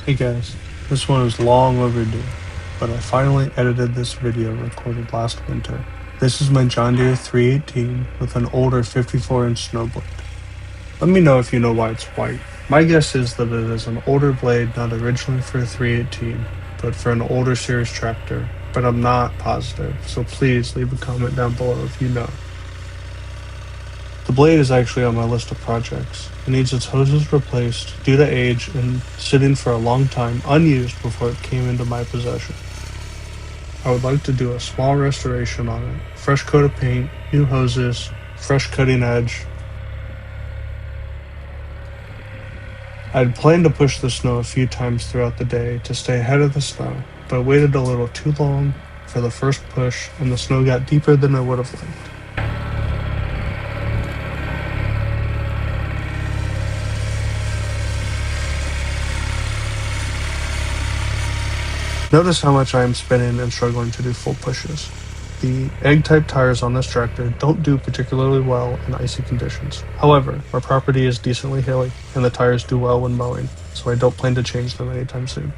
Hey guys, this one is long overdue, but I finally edited this video recorded last winter. This is my John Deere 318 with an older 54-inch snow blade. Let me know if you know why it's white. My guess is that it is an older blade not originally for a 318, but for an older series tractor, but I'm not positive, so please leave a comment down below if you know. The blade is actually on my list of projects. It needs its hoses replaced due to age and sitting for a long time unused before it came into my possession. I would like to do a small restoration on it. Fresh coat of paint, new hoses, fresh cutting edge. I had planned to push the snow a few times throughout the day to stay ahead of the snow, but waited a little too long for the first push and the snow got deeper than I would have liked. Notice how much I am spinning and struggling to do full pushes. The egg-type tires on this tractor don't do particularly well in icy conditions. However, our property is decently hilly, and the tires do well when mowing, so I don't plan to change them anytime soon.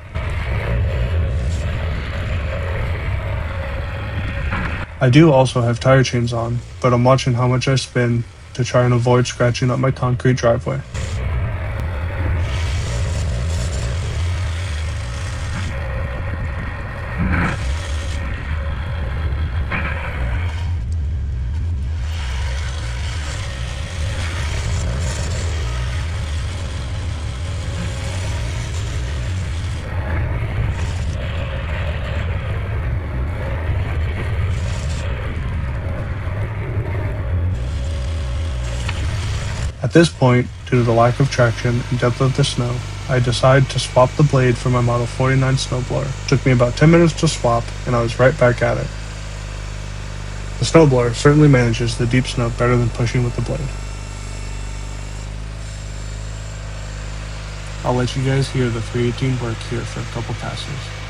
I do also have tire chains on, but I'm watching how much I spin to try and avoid scratching up my concrete driveway. At this point, due to the lack of traction and depth of the snow, I decide to swap the blade for my Model 49 snowblower. It took me about 10 minutes to swap, and I was right back at it. The snowblower certainly manages the deep snow better than pushing with the blade. I'll let you guys hear the 318 work here for a couple passes.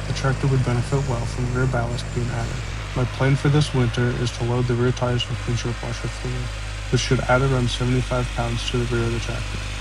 The tractor would benefit well from rear ballast being added. My plan for this winter is to load the rear tires with windshield washer fluid, which should add around 75 pounds to the rear of the tractor.